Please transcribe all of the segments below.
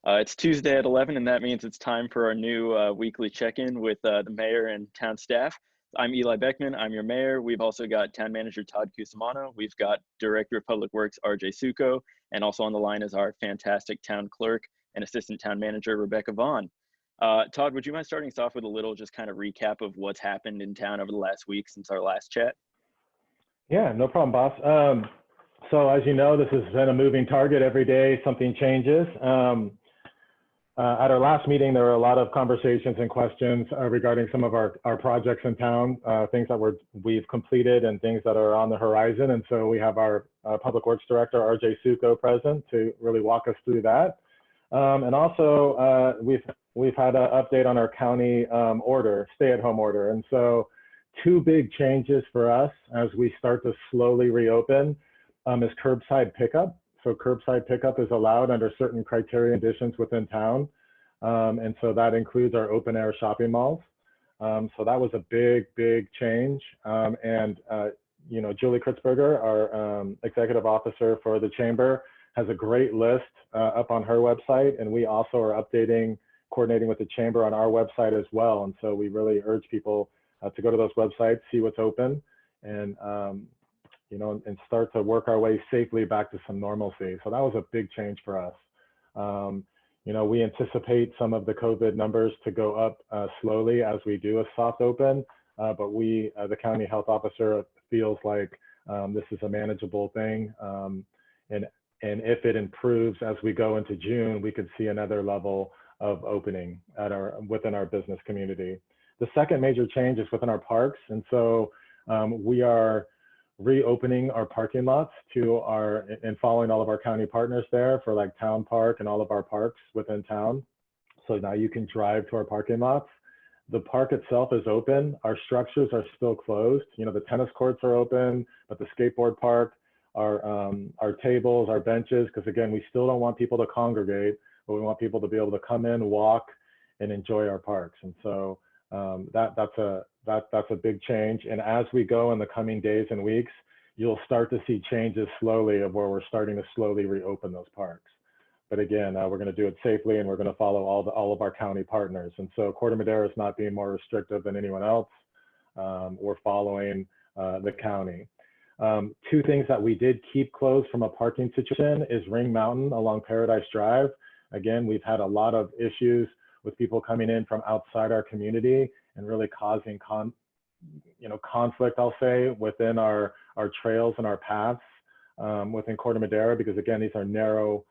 It's Tuesday at 11, and that means it's time for our new weekly check-in with the mayor and town staff. I'm Eli Beckman. I'm your mayor. We've also got town manager Todd Cusimano. We've got director of public works RJ Succo, and also on the line is our fantastic town clerk and assistant town manager Rebecca Vaughn. Todd, would you mind starting us off with a little just kind of recap of what's happened in town over the last week since our last chat? Yeah, no problem, boss. So as you know, this has been a moving target. Every day something changes. At our last meeting, there were a lot of conversations and questions regarding some of our projects in town, things that we've completed and things that are on the horizon. And so we have our Public Works Director, RJ Succo, present to really walk us through that. And also we've had an update on our county stay-at-home order. And so two big changes for us as we start to slowly reopen is curbside pickup. So curbside pickup is allowed under certain criteria and conditions within town. And so that includes our open air shopping malls. So that was a big, big change. You know, Julie Kritzberger, our executive officer for the chamber, has a great list up on her website. And we also are coordinating with the chamber on our website as well. And so we really urge people to go to those websites, see what's open, and you know, and start to work our way safely back to some normalcy. So that was a big change for us. You know, we anticipate some of the COVID numbers to go up slowly as we do a soft open, but the county health officer feels like this is a manageable thing. And if it improves as we go into June, we could see another level of opening within our business community. The second major change is within our parks. And so we are reopening our parking lots and following all of our county partners there for like Town Park and all of our parks within town. So now you can drive to our parking lots. The park itself is open. Our structures are still closed. You know, the tennis courts are open, but the skateboard park, our tables, our benches, because again, we still don't want people to congregate, but we want people to be able to come in, walk, and enjoy our parks. And so that's a big change. And as we go in the coming days and weeks, you'll start to see changes slowly of where we're starting to slowly reopen those parks. But again, we're going to do it safely, and we're going to follow all of our county partners. And so Corte Madera is not being more restrictive than anyone else. We're following the county. Two things that we did keep closed from a parking situation is Ring Mountain along Paradise Drive. Again, we've had a lot of issues with people coming in from outside our community and really causing conflict, I'll say, within our trails and our paths within Corte Madera, because again, these are narrow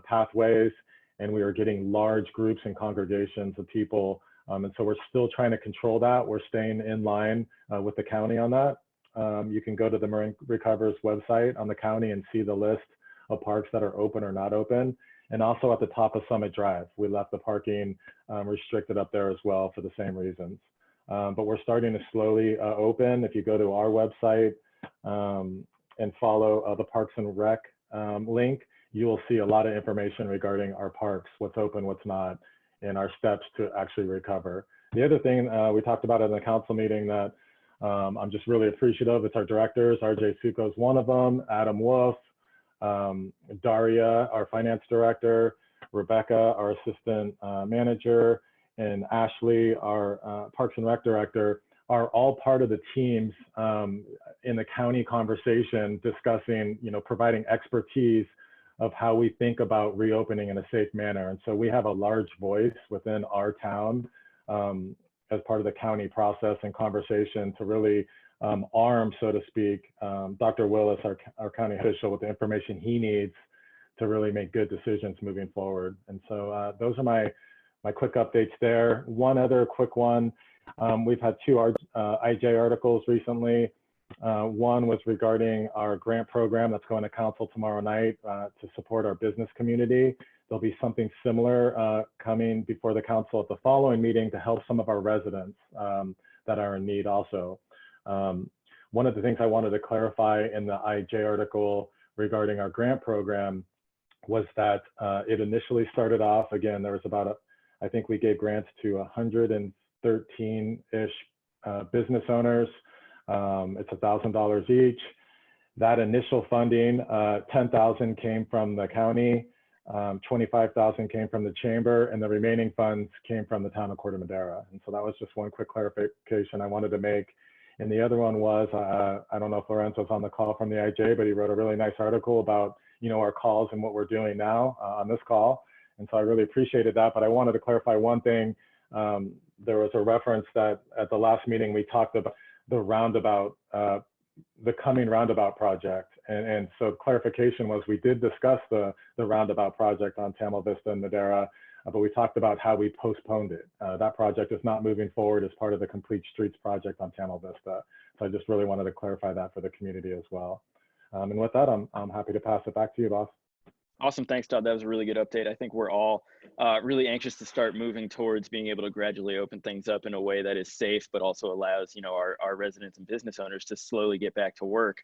pathways, and we are getting large groups and congregations of people. And so we're still trying to control that. We're staying in line with the county on that. You can go to the Marin Recovers website on the county and see the list of parks that are open or not open. And also at the top of Summit Drive, we left the parking restricted up there as well for the same reasons. But we're starting to slowly open. If you go to our website and follow the Parks and Rec link, you will see a lot of information regarding our parks, what's open, what's not, and our steps to actually recover. The other thing we talked about in the council meeting that I'm just really appreciative, it's our directors. RJ Succo is one of them, Adam Wolf, Daria, our finance director, Rebecca, our assistant manager, and Ashley, our Parks and Rec director, are all part of the teams in the county conversation discussing, you know, providing expertise of how we think about reopening in a safe manner. And so we have a large voice within our town as part of the county process and conversation to really arm, so to speak, Dr. Willis, our county official, with the information he needs to really make good decisions moving forward. And so those are my quick updates there. One other quick one, we've had two IJ articles recently. One was regarding our grant program that's going to council tomorrow night to support our business community. There'll be something similar coming before the council at the following meeting to help some of our residents that are in need also. One of the things I wanted to clarify in the IJ article regarding our grant program was that it initially started off, again, there was about, I think we gave grants to 113-ish business owners. It's $1,000 each. That initial funding, $10,000 came from the county, 25,000 came from the chamber, and the remaining funds came from the town of Corte Madera. And so that was just one quick clarification I wanted to make. And the other one was, I don't know if Lorenzo's on the call from the IJ, but he wrote a really nice article about, our calls and what we're doing now on this call. And so I really appreciated that, but I wanted to clarify one thing. There was a reference that at the last meeting, we talked about the roundabout, the coming roundabout project. And so clarification was, we did discuss the roundabout project on Tamil Vista and Madera, but we talked about how we postponed it. That project is not moving forward as part of the Complete Streets project on Tamil Vista. So I just really wanted to clarify that for the community as well. And with that, I'm happy to pass it back to you, boss. Awesome. Thanks, Todd. That was a really good update. I think we're all really anxious to start moving towards being able to gradually open things up in a way that is safe, but also allows, our residents and business owners to slowly get back to work.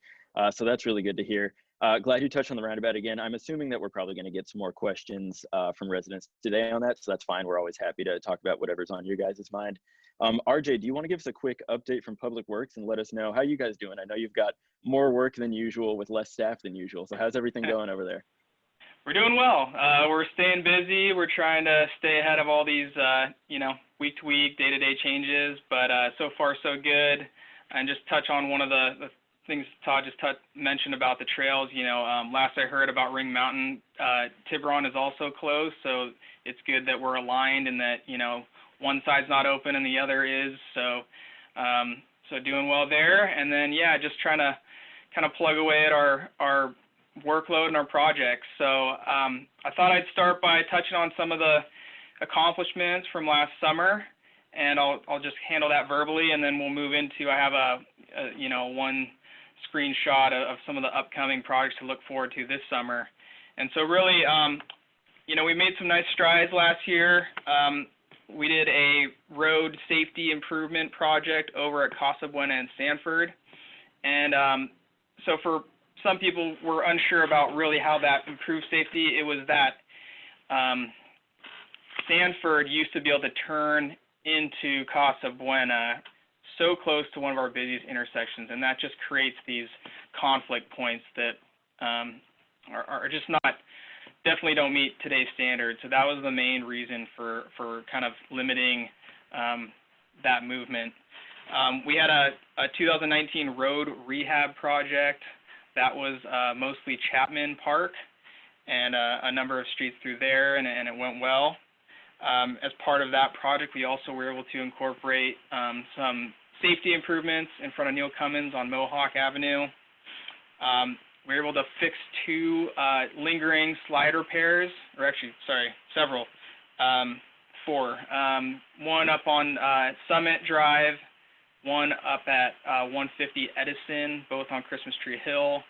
So that's really good to hear. Glad you touched on the roundabout again. I'm assuming that we're probably going to get some more questions from residents today on that. So that's fine. We're always happy to talk about whatever's on your guys' mind. RJ, do you want to give us a quick update from Public Works and let us know how you guys doing? I know you've got more work than usual with less staff than usual. So how's everything going over there? We're doing well. We're staying busy. We're trying to stay ahead of all these, week-to-week, day-to-day changes. But so far, so good. And just touch on one of the things Todd just mentioned about the trails. Last I heard about Ring Mountain, Tiburon is also closed. So it's good that we're aligned and that, one side's not open and the other is. So doing well there. And then, just trying to kind of plug away at our workload and our projects. So I thought I'd start by touching on some of the accomplishments from last summer, and I'll just handle that verbally, and then we'll move into, I have one screenshot of some of the upcoming projects to look forward to this summer. And so really, we made some nice strides last year. We did a road safety improvement project over at Casa Buena and Sanford. And so for some people were unsure about really how that improved safety. It was that Sanford used to be able to turn into Casa Buena so close to one of our busiest intersections, and that just creates these conflict points that are just not, definitely don't meet today's standards. So that was the main reason for kind of limiting that movement. We had a 2019 road rehab project that was mostly Chapman Park and a number of streets through there, and it went well. As part of that project, we also were able to incorporate some safety improvements in front of Neil Cummins on Mohawk Avenue. We were able to fix 2 lingering slide repairs, or actually, sorry, several, 4. One up on Summit Drive, one up at 150 Edison, both on Christmas Tree Hill,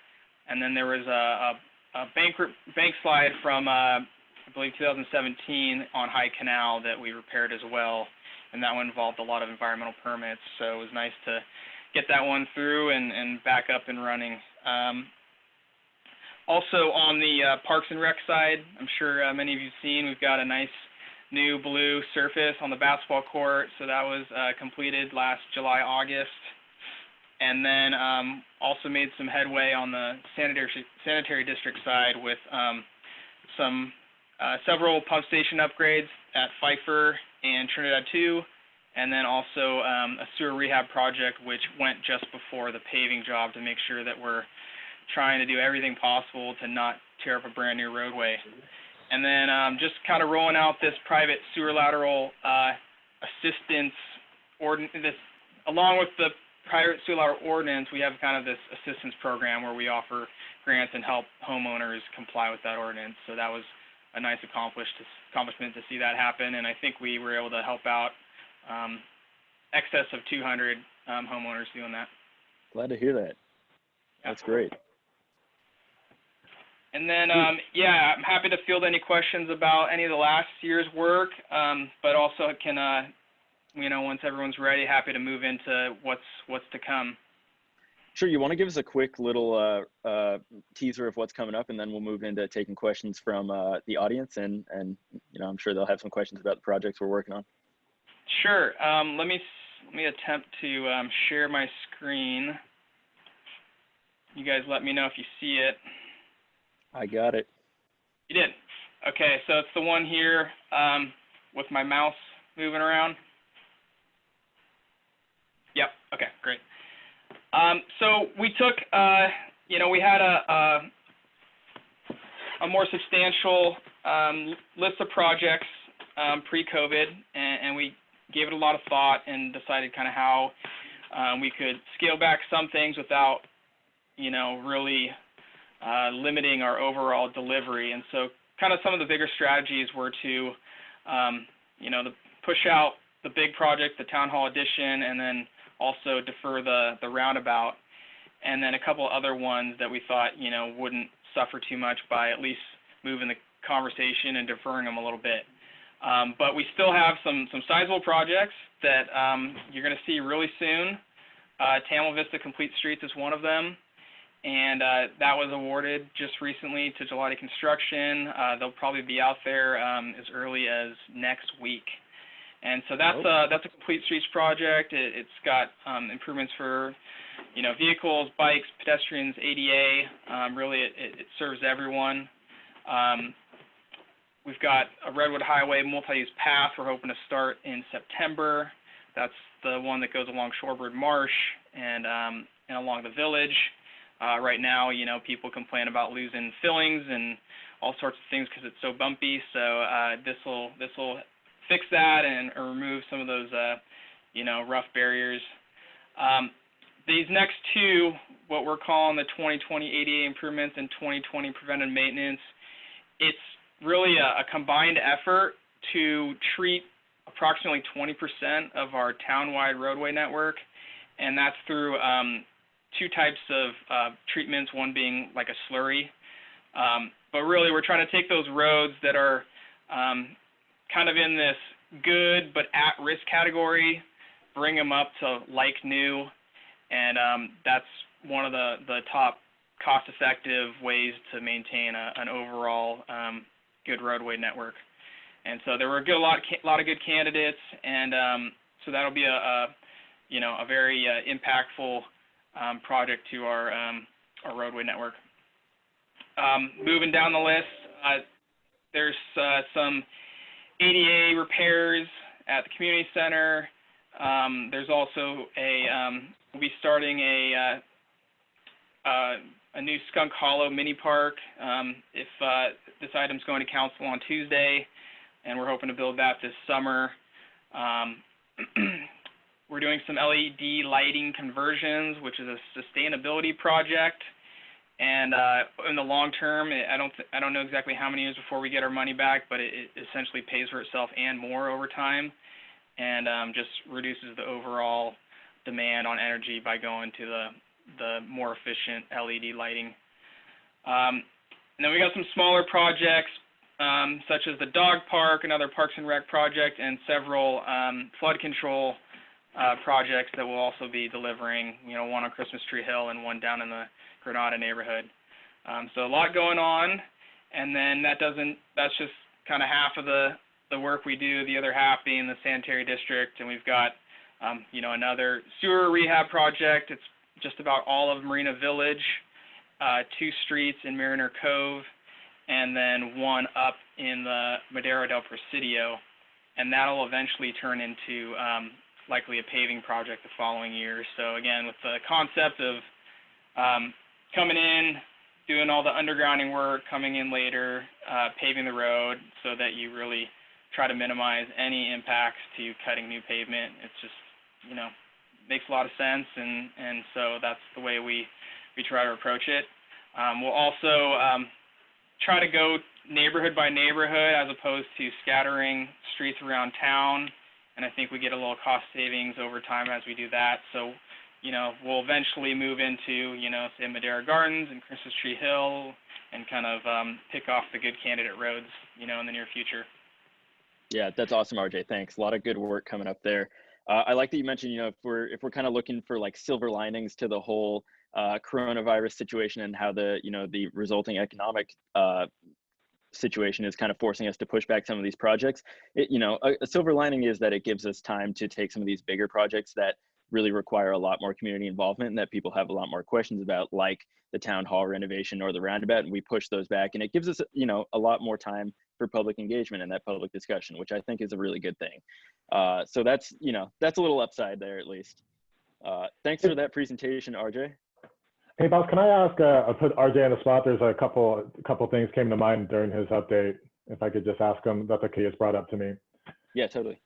and then there was a bank slide from, I believe, 2017 on High Canal that we repaired as well, and that one involved a lot of environmental permits, so it was nice to get that one through and back up and running. Also on the Parks and Rec side, I'm sure many of you have seen, we've got a nice new blue surface on the basketball court, so that was completed last July, August. And then also made some headway on the sanitary district side with several pump station upgrades at Pfeiffer and Trinidad 2, and then also a sewer rehab project which went just before the paving job to make sure that we're trying to do everything possible to not tear up a brand new roadway. And then just kind of rolling out this private sewer lateral assistance ordinance. Along with the private sewer lateral ordinance, we have kind of this assistance program where we offer grants and help homeowners comply with that ordinance. So that was a nice accomplishment to see that happen. And I think we were able to help out excess of 200 homeowners doing that. Glad to hear that. That's great. And then, I'm happy to field any questions about any of the last year's work, but also can, once everyone's ready, happy to move into what's to come. Sure. You want to give us a quick little teaser of what's coming up, and then we'll move into taking questions from the audience, and I'm sure they'll have some questions about the projects we're working on. Sure. Let me attempt to share my screen. You guys let me know if you see it. I got it. You did. Okay, so it's the one here with my mouse moving around. Yep, okay, great. So we took, we had a more substantial list of projects pre-COVID, and we gave it a lot of thought and decided kind of how we could scale back some things without, really limiting our overall delivery. And so kind of some of the bigger strategies were to, push out the big project, the town hall addition, and then also defer the roundabout. And then a couple other ones that we thought, wouldn't suffer too much by at least moving the conversation and deferring them a little bit. But we still have some sizable projects that you're going to see really soon. Tamil Vista Complete Streets is one of them, and that was awarded just recently to Gelati Construction. They'll probably be out there as early as next week. And so that's a Complete Streets project. It's got improvements for vehicles, bikes, pedestrians, ADA. Really, it serves everyone. We've got a Redwood Highway multi-use path we're hoping to start in September. That's the one that goes along Shorebird Marsh and along the village. Right now, people complain about losing fillings and all sorts of things because it's so bumpy. So this will fix that and remove some of those rough barriers. These next two, what we're calling the 2020 ADA improvements and 2020 preventive maintenance, it's really a combined effort to treat approximately 20% of our town-wide roadway network, and that's through two types of treatments, one being like a slurry. But really, we're trying to take those roads that are kind of in this good but at-risk category, bring them up to like new, and that's one of the top cost-effective ways to maintain an overall good roadway network. And so there were a lot of good candidates, and so that'll be a very impactful project to our roadway network. Moving down the list, there's some ADA repairs at the community center. There's also we'll be starting a new Skunk Hollow mini park. If this item's going to council on Tuesday, and we're hoping to build that this summer. We're doing some LED lighting conversions, which is a sustainability project. And in the long term, I don't know exactly how many years before we get our money back, but it essentially pays for itself and more over time, and just reduces the overall demand on energy by going to the more efficient LED lighting. And then we got some smaller projects, such as the dog park, another Parks and Rec project, and several flood control projects that we'll also be delivering, one on Christmas Tree Hill and one down in the Granada neighborhood. So a lot going on, and then that's just kind of half of the work we do, the other half being the sanitary district, and we've got another sewer rehab project. It's just about all of Marina Village, 2 streets in Mariner Cove, and then one up in the Madera del Presidio, and that'll eventually turn into likely a paving project the following year. So again, with the concept of coming in, doing all the undergrounding work, coming in later, paving the road so that you really try to minimize any impacts to cutting new pavement. It's just, makes a lot of sense, and so that's the way we try to approach it. We'll also try to go neighborhood by neighborhood as opposed to scattering streets around town, and I think we get a little cost savings over time as we do that. So, we'll eventually move into, say Madera Gardens and Christmas Tree Hill, and kind of pick off the good candidate roads, in the near future. Yeah, that's awesome, RJ. Thanks. A lot of good work coming up there. I like that you mentioned, if we're kind of looking for like silver linings to the whole coronavirus situation and how the resulting economic situation is kind of forcing us to push back some of these projects. A silver lining is that it gives us time to take some of these bigger projects that really require a lot more community involvement and that people have a lot more questions about, like the town hall renovation or the roundabout, and we push those back, and it gives us, you know, a lot more time for public engagement and that public discussion, which I think is a really good thing. So that's, you know, that's a little upside there at least. Thanks for that presentation, RJ. Hey, boss, can I ask, I put RJ on the spot. There's a couple things came to mind during his update. If I could just ask him, that's okay, it's brought up to me. Yeah, totally.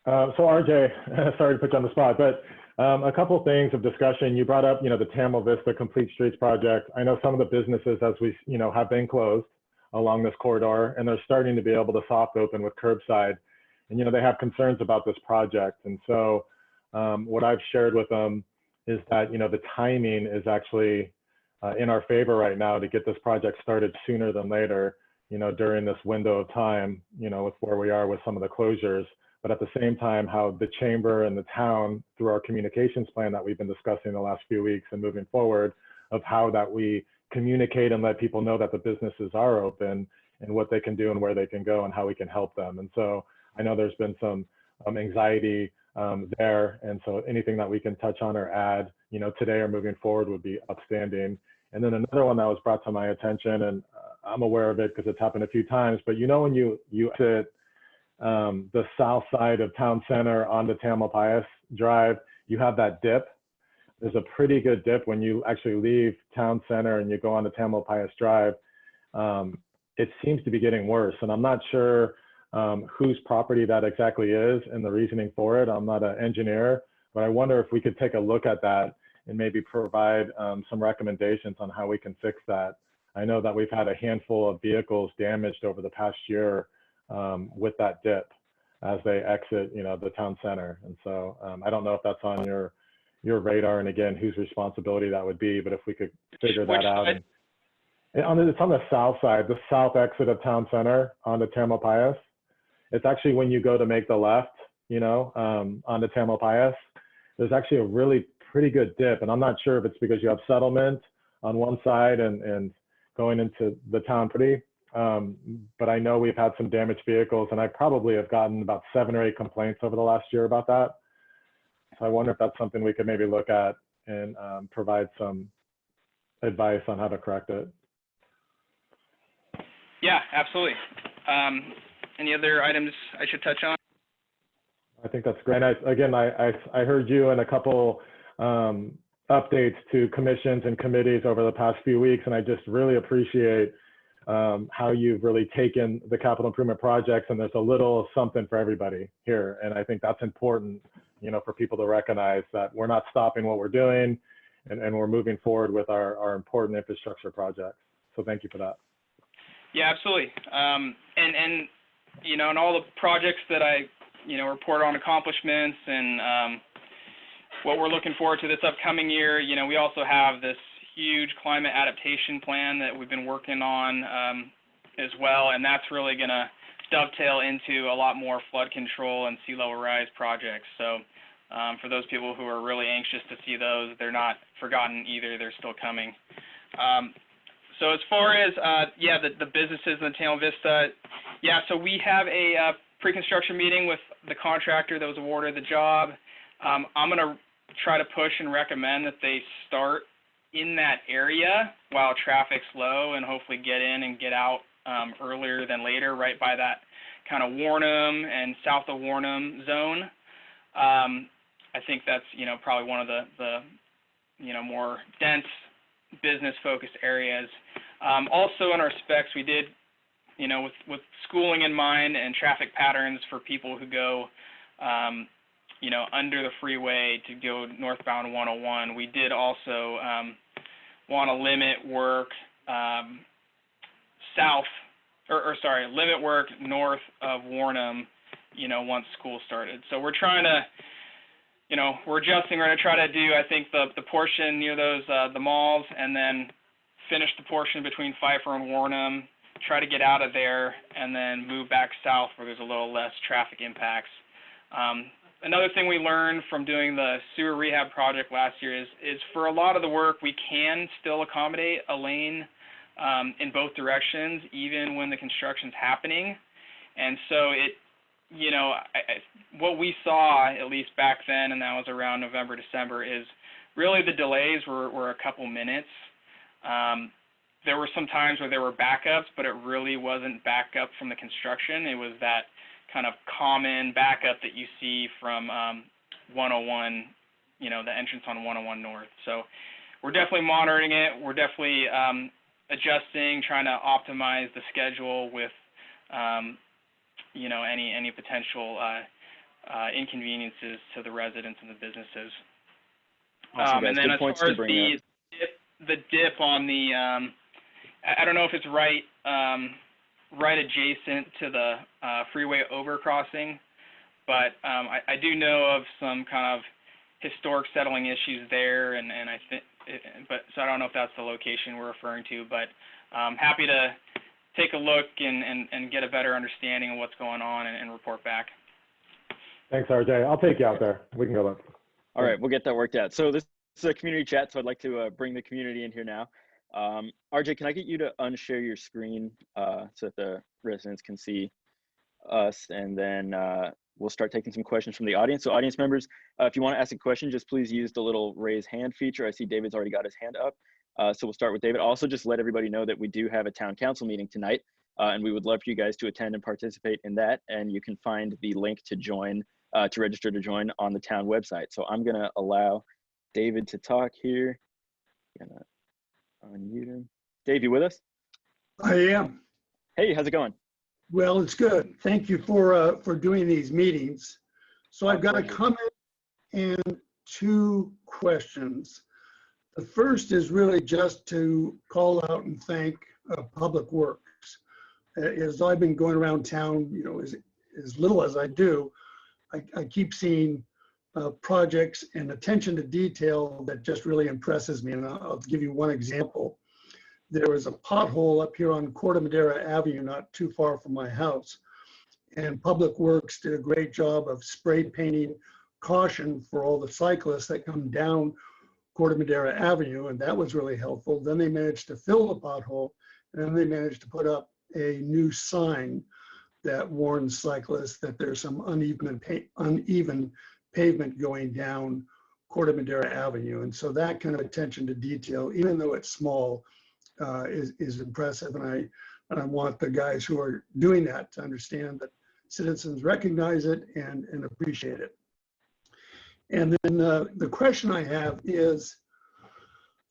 So RJ, sorry to put you on the spot, but a couple things of discussion. You brought up, you know, the Tamil Vista Complete Streets project. I know some of the businesses, as we, you know, have been closed along this corridor, and they're starting to be able to soft open with curbside. And, you know, they have concerns about this project. And so what I've shared with them is that, you know, the timing is actually in our favor right now to get this project started sooner than later, you know, during this window of time, you know, with where we are with some of the closures. But at the same time, how the chamber and the town, through our communications plan that we've been discussing the last few weeks and moving forward, of how that we communicate and let people know that the businesses are open and what they can do and where they can go and how we can help them. And so I know there's been some anxiety there. And so anything that we can touch on or add, you know, today or moving forward would be upstanding. And then another one that was brought to my attention, and I'm aware of it because it's happened a few times, but you know, when you exit the south side of town center onto Tamalpais Drive, you have that dip. There's a pretty good dip when you actually leave town center and you go onto Tamalpais Drive. It seems to be getting worse, and I'm not sure whose property that exactly is and the reasoning for it. I'm not an engineer, but I wonder if we could take a look at that and maybe provide some recommendations on how we can fix that. I know that we've had a handful of vehicles damaged over the past year with that dip as they exit, you know, the town center. And so I don't know if that's on your radar, and again, whose responsibility that would be, but if we could figure that out. And, it's on the south side, the south exit of town center onto Tamalpais. It's actually when you go to make the left, you know, onto Tamalpais, there's actually a really pretty good dip. And I'm not sure if it's because you have settlement on one side and going into the town pretty. But I know we've had some damaged vehicles, and I probably have gotten about 7 or 8 complaints over the last year about that. So I wonder if that's something we could maybe look at and provide some advice on how to correct it. Yeah, absolutely. Any other items I should touch on? I think that's great. I heard you in a couple updates to commissions and committees over the past few weeks, and I just really appreciate how you've really taken the capital improvement projects, and there's a little something for everybody here. And I think that's important, you know, for people to recognize that we're not stopping what we're doing, and we're moving forward with our important infrastructure projects. So thank you for that. Yeah, absolutely. And you know, and all the projects that I, you know, report on accomplishments and what we're looking forward to this upcoming year, you know, we also have this huge climate adaptation plan that we've been working on as well, and that's really going to dovetail into a lot more flood control and sea level rise projects. So for those people who are really anxious to see those, they're not forgotten either. They're still coming. So as far as, yeah, the businesses in the Tamil Vista, yeah, so we have a pre-construction meeting with the contractor that was awarded the job. I'm going to try to push and recommend that they start in that area while traffic's low and hopefully get in and get out earlier than later, right by that kind of Warnham and south of Warnham zone. I think that's, you know, probably one of the you know, more dense business-focused areas. Also in our specs, we did, you know, with schooling in mind and traffic patterns for people who go, you know, under the freeway to go northbound 101, we did also want to limit work limit work north of Warnham, you know, once school started. So we're trying to, you know, we're adjusting. We're going to try to do, I think, the portion near those, the malls, and then finish the portion between Pfeiffer and Warnham, try to get out of there, and then move back south where there's a little less traffic impacts. Another thing we learned from doing the sewer rehab project last year is for a lot of the work, we can still accommodate a lane in both directions, even when the construction's happening. And so you know, what we saw, at least back then, and that was around November, December, is really the delays were a couple minutes. There were some times where there were backups, but it really wasn't backup from the construction. It was that kind of common backup that you see from 101, you know, the entrance on 101 North. So we're definitely monitoring it. We're definitely adjusting, trying to optimize the schedule with, you know, any potential inconveniences to the residents and the businesses. Awesome, and then as far as the dip on the, I don't know if it's right adjacent to the freeway overcrossing, but I do know of some kind of historic settling issues there, and I think, so I don't know if that's the location we're referring to, but happy to take a look and get a better understanding of what's going on and report back. Thanks, RJ. I'll take you out there. We can go look. All right, we'll get that worked out. So this is a community chat, so I'd like to bring the community in here now. RJ, can I get you to unshare your screen so that the residents can see us, and then we'll start taking some questions from the audience. So audience members, if you want to ask a question, just please use the little raise hand feature. I see David's already got his hand up. So we'll start with David. Also, just let everybody know that we do have a town council meeting tonight, and we would love for you guys to attend and participate in that. And you can find the link to join, to register to join on the town website. So I'm gonna allow David to talk here. Gonna unmute him. Dave, you with us? I am. Hey, how's it going? Well, it's good. Thank you for doing these meetings. So I've got a comment and two questions. The first is really just to call out and thank Public Works. As I've been going around town, you know, as little as I do, I keep seeing projects and attention to detail that just really impresses me. And I'll give you one example. There was a pothole up here on Corte Madera Avenue, not too far from my house. And Public Works did a great job of spray painting caution for all the cyclists that come down Corte Madera Avenue, and that was really helpful. Then they managed to fill the pothole, and then they managed to put up a new sign that warns cyclists that there's some uneven pavement going down Corte Madera Avenue. And so that kind of attention to detail, even though it's small, is impressive. And I want the guys who are doing that to understand that citizens recognize it and appreciate it. And then the question I have is,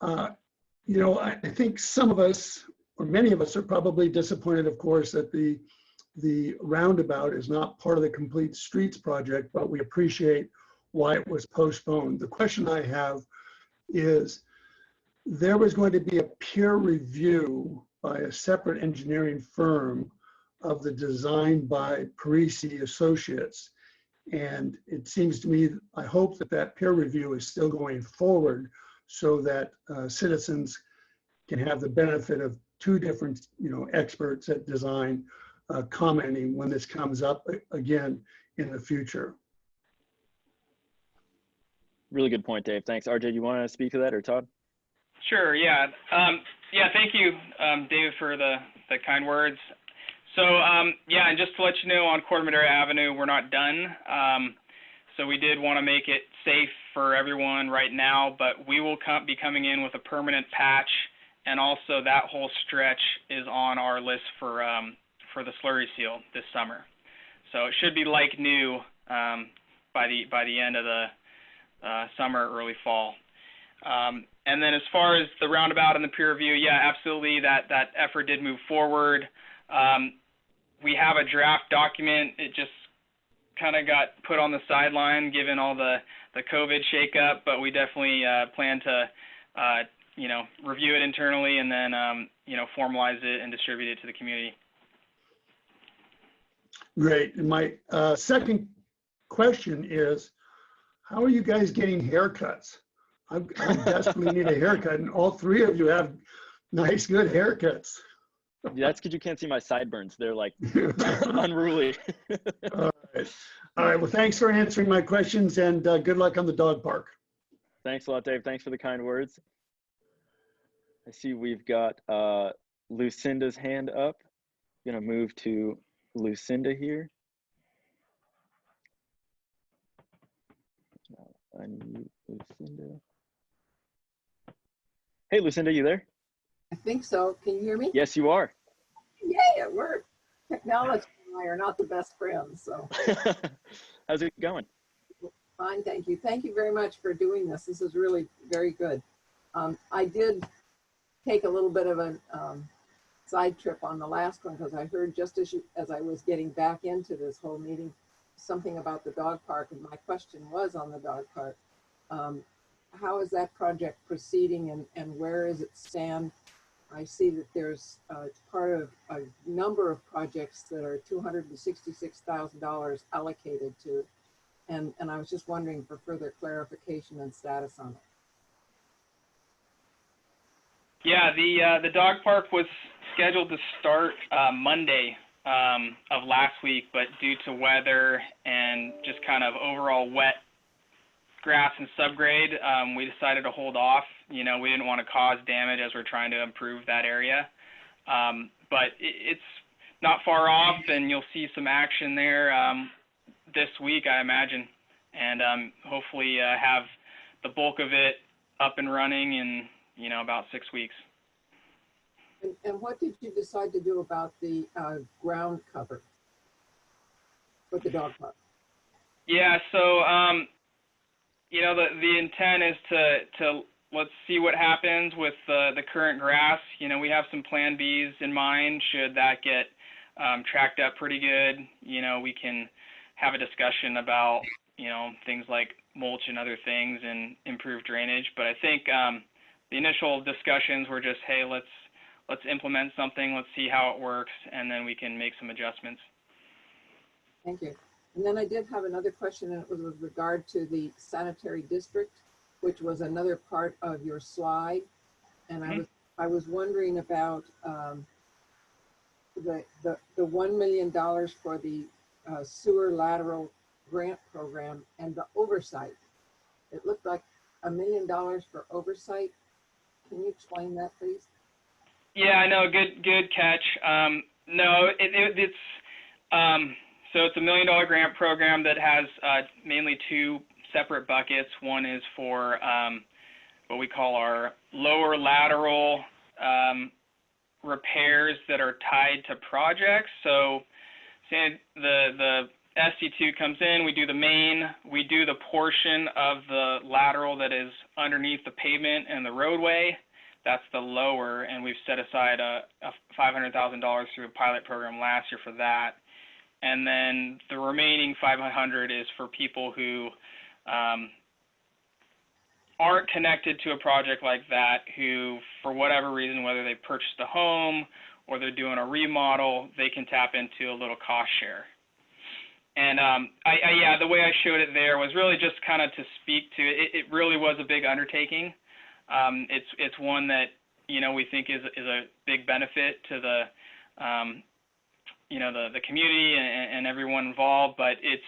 you know, I think some of us, or many of us, are probably disappointed, of course, that the roundabout is not part of the Complete Streets project, but we appreciate why it was postponed. The question I have is, there was going to be a peer review by a separate engineering firm of the design by Parisi Associates. And it seems to me, I hope that that peer review is still going forward so that citizens can have the benefit of two different, you know, experts at design commenting when this comes up again in the future. Really good point, Dave. Thanks. RJ, do you want to speak to that, or Todd? Sure, yeah. Yeah, thank you, David, for the kind words. So, yeah, and just to let you know, on Corte Madera Avenue, we're not done. So we did want to make it safe for everyone right now, but we will be coming in with a permanent patch, and also that whole stretch is on our list for the slurry seal this summer. So it should be like new by the end of the summer, early fall. And then as far as the roundabout and the peer review, yeah, absolutely, that effort did move forward. We have a draft document. It just kind of got put on the sideline given all the COVID shakeup, but we definitely plan to, you know, review it internally and then, you know, formalize it and distribute it to the community. Great. And my second question is, how are you guys getting haircuts? I desperately need a haircut, and all three of you have nice, good haircuts. Yeah, that's because you can't see my sideburns. They're like unruly. All right. Well, thanks for answering my questions, and good luck on the dog park. Thanks a lot, Dave. Thanks for the kind words. I see we've got Lucinda's hand up. I'm gonna move to Lucinda here. Unmute Lucinda. Hey, Lucinda, you there? I think so. Can you hear me? Yes, you are. Yay, it worked. Technology and I are not the best friends, so How's it going? fine, thank you. Thank you very much for doing this. This is really very good. I did take a little bit of a side trip on the last one because I heard just as I was getting back into this whole meeting, something about the dog park, and my question was on the dog park. How is that project proceeding and where does it stand? I see that there's part of a number of projects that are $266,000 allocated to, and I was just wondering for further clarification and status on it. Yeah, the dog park was scheduled to start Monday of last week, but due to weather and just kind of overall wet grass and subgrade, we decided to hold off. You know, we didn't want to cause damage as we're trying to improve that area. But it's not far off, and you'll see some action there this week, I imagine, and hopefully have the bulk of it up and running in, you know, about 6 weeks. And what did you decide to do about the ground cover for the dog park? Yeah, so you know, the intent is to let's see what happens with the current grass. You know, we have some plan Bs in mind. Should that get tracked up pretty good, you know, we can have a discussion about, you know, things like mulch and other things and improve drainage. But I think the initial discussions were just, hey, let's implement something, let's see how it works, and then we can make some adjustments. Thank you. And then I did have another question, and it was with regard to the sanitary district, which was another part of your slide. And I was wondering about the $1 million for the sewer lateral grant program and the oversight. It looked like $1 million for oversight. Can you explain that, please? Yeah, I know. Good catch. No, it's so it's a $1 million grant program that has mainly two separate buckets. One is for what we call our lower lateral repairs that are tied to projects. So say the SC2 comes in, we do the main, we do the portion of the lateral that is underneath the pavement and the roadway. That's the lower, and we've set aside a $500,000 through a pilot program last year for that. And then the remaining $500 is for people who aren't connected to a project like that, who, for whatever reason, whether they purchased a home or they're doing a remodel, they can tap into a little cost share. And yeah, the way I showed it there was really just kind of to speak to it. It really was a big undertaking. It's one that, you know, we think is a big benefit to the you know, the community and everyone involved. But it's,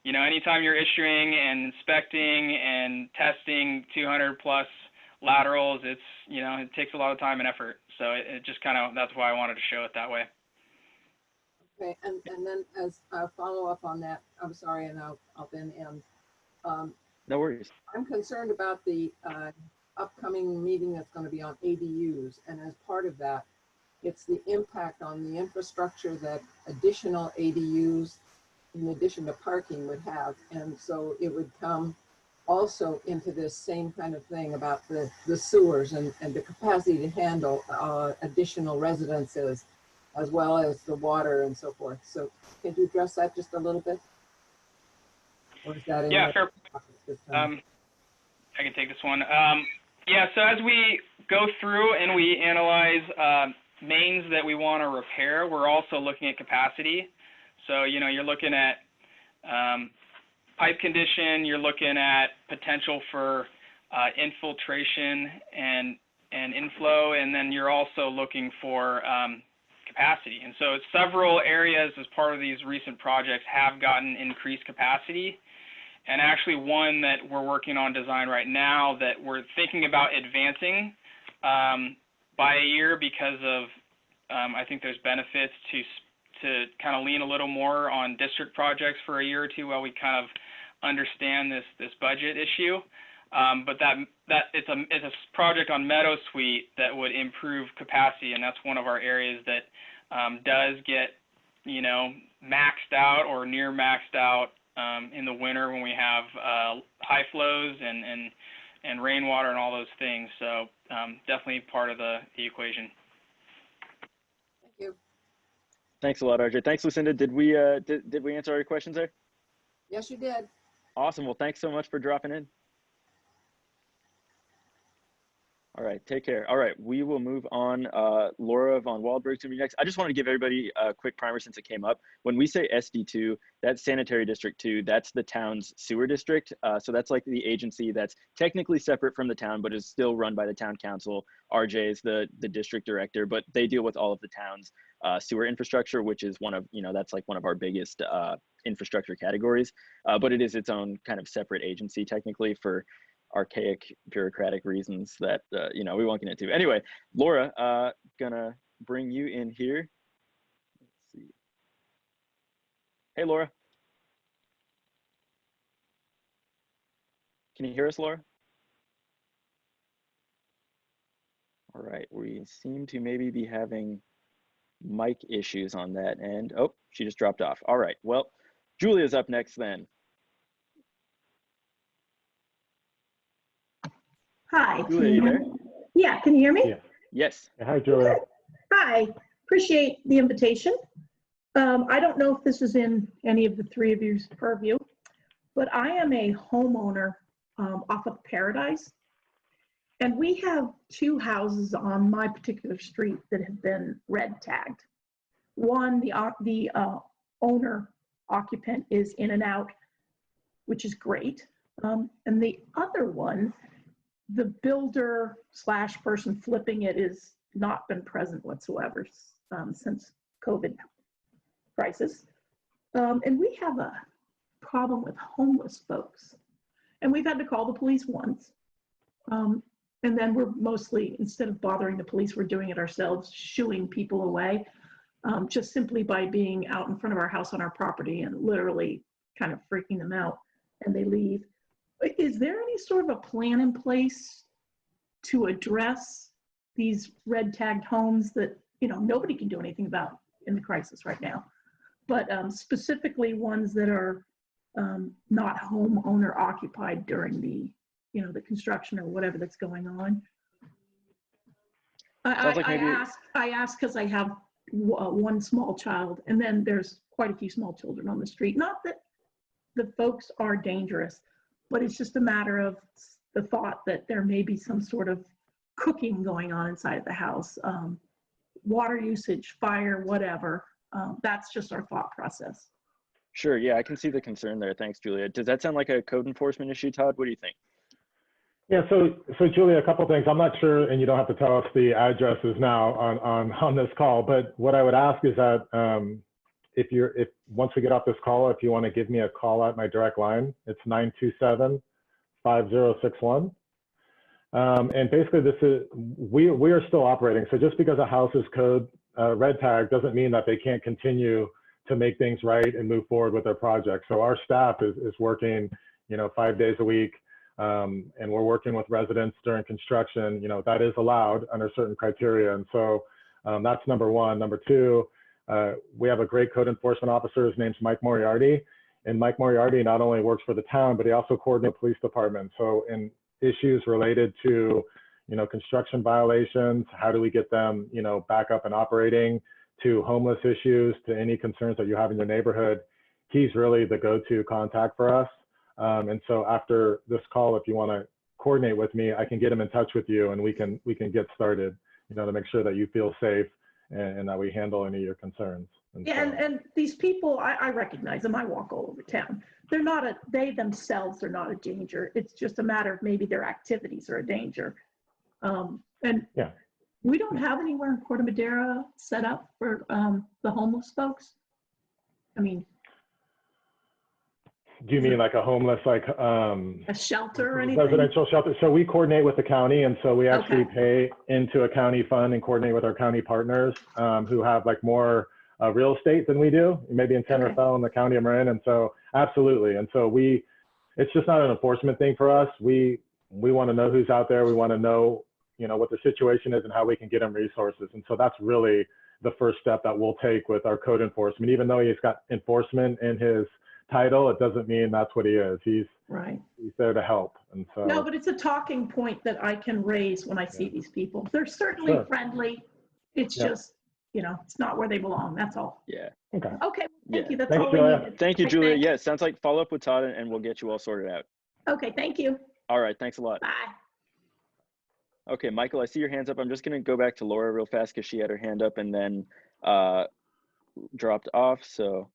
you know, anytime you're issuing and inspecting and testing 200 plus laterals, it's, you know, it takes a lot of time and effort. So it just kind of, that's why I wanted to show it that way. Okay, and then as a follow-up on that, I'm sorry, and I'll then end. No worries. I'm concerned about the upcoming meeting that's going to be on ADUs, and as part of that, it's the impact on the infrastructure that additional ADUs, in addition to parking, would have. And so it would come also into this same kind of thing about the sewers and the capacity to handle additional residences, as well as the water and so forth. So can you address that just a little bit? Or is that yeah, fair. I can take this one. Yeah, so as we go through and we analyze mains that we want to repair, we're also looking at capacity. So, you know, you're looking at pipe condition, you're looking at potential for infiltration and inflow, and then you're also looking for capacity. And so several areas as part of these recent projects have gotten increased capacity. And actually one that we're working on design right now that we're thinking about advancing by a year because of, I think there's benefits to kind of lean a little more on district projects for a year or two while we kind of understand this budget issue. But that it's a project on Meadow Suite that would improve capacity, and that's one of our areas that does get, you know, maxed out or near maxed out in the winter when we have high flows and rainwater and all those things. So definitely part of the equation. Thank you. Thanks a lot, RJ. Thanks, Lucinda. Did we answer all your questions there? Yes, you did. Awesome. Well, thanks so much for dropping in. All right, take care. All right, we will move on. Laura von Waldburg to be next. I just want to give everybody a quick primer since it came up. When we say SD2, that's Sanitary District 2. That's the town's sewer district. So that's like the agency that's technically separate from the town, but is still run by the town council. RJ is the district director, but they deal with all of the town's sewer infrastructure, which is one of, you know, that's like one of our biggest infrastructure categories. But it is its own kind of separate agency technically for archaic bureaucratic reasons that you know, we won't get into. Anyway, Laura, gonna bring you in here. Let's see. Hey, Laura. Can you hear us, Laura? All right, we seem to maybe be having mic issues on that end. Oh, she just dropped off. All right, well, Julia's up next then. Hi. Julia, you there? Yeah, can you hear me? Yeah. Yes. Hi, Julia. Hi, appreciate the invitation. I don't know if this is in any of the three of you's purview, but I am a homeowner off of Paradise. And we have two houses on my particular street that have been red tagged. One, the owner occupant is in and out, which is great. And the other one, the builder / person flipping it is not been present whatsoever since COVID crisis. And we have a problem with homeless folks. And we've had to call the police once. And then we're mostly, instead of bothering the police, we're doing it ourselves, shooing people away, just simply by being out in front of our house on our property and literally kind of freaking them out, and they leave. Is there any sort of a plan in place to address these red tagged homes that, you know, nobody can do anything about in the crisis right now, but specifically ones that are not homeowner occupied during the, you know, the construction or whatever that's going on? I ask because I have one small child, and then there's quite a few small children on the street. Not that the folks are dangerous, but it's just a matter of the thought that there may be some sort of cooking going on inside of the house, water usage, fire, whatever. That's just our thought process. Sure, yeah, I can see the concern there. Thanks, Julia. Does that sound like a code enforcement issue, Todd? What do you think? Yeah, so Julia, a couple things. I'm not sure, and you don't have to tell us the addresses now on this call, but what I would ask is that if once we get off this call, if you want to give me a call at my direct line, it's 927-5061. And basically this is, we are still operating. So just because a house is code red tag doesn't mean that they can't continue to make things right and move forward with their project. So our staff is working, you know, 5 days a week. And we're working with residents during construction, you know, that is allowed under certain criteria. And so that's number one. Number two, we have a great code enforcement officer. His name's Mike Moriarty. And Mike Moriarty not only works for the town, but he also coordinates the police department. So in issues related to, you know, construction violations, how do we get them, you know, back up and operating, to homeless issues, to any concerns that you have in your neighborhood, he's really the go-to contact for us. And so after this call, if you want to coordinate with me, I can get him in touch with you, and we can get started, you know, to make sure that you feel safe and that we handle any of your concerns. And these people, I recognize them. I walk all over town. They're not they themselves are not a danger. It's just a matter of maybe their activities are a danger. And yeah, we don't have anywhere in Corte Madera set up for the homeless folks. I mean, do you mean like a homeless, like a shelter or anything? Residential shelter. So we coordinate with the county, and so we actually pay into a county fund and coordinate with our county partners who have like more real estate than we do, maybe in San Rafael in the county I'm in. And so absolutely. And so we it's just not an enforcement thing for us. We want to know who's out there. We want to know, you know, what the situation is and how we can get them resources. And so that's really the first step that we'll take with our code enforcement. Even though he's got enforcement in his title, it doesn't mean that's what he is. He's there to help. And so no, but it's a talking point that I can raise when I see these people. They're certainly friendly. It's just, you know, it's not where they belong. That's all. Yeah. Okay. Thank you. That's Thanks, all Julia. we needed. Thank you, Julia. Yeah, it sounds like follow up with Todd and we'll get you all sorted out. Okay. Thank you. All right. Thanks a lot. Bye. Okay, Michael, I see your hands up. I'm just going to go back to Laura real fast because she had her hand up and then dropped off. So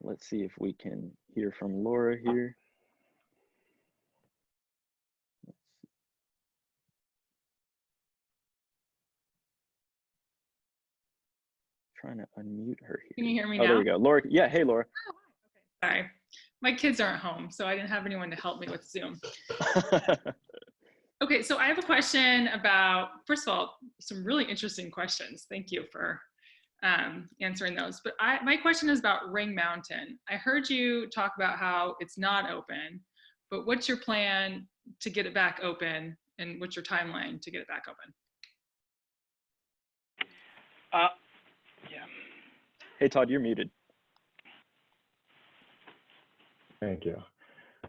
let's see if we can hear from Laura here. Trying to unmute her here. Can you hear me now? Oh, there we go. Laura, yeah, hey, Laura. Oh, okay. Sorry. My kids aren't home, so I didn't have anyone to help me with Zoom. Okay, so I have a question about, first of all, some really interesting questions. Thank you for answering those. But my question is about Ring Mountain. I heard you talk about how it's not open, but what's your plan to get it back open, and what's your timeline to get it back open? Yeah. Hey, Todd, you're muted. Thank you.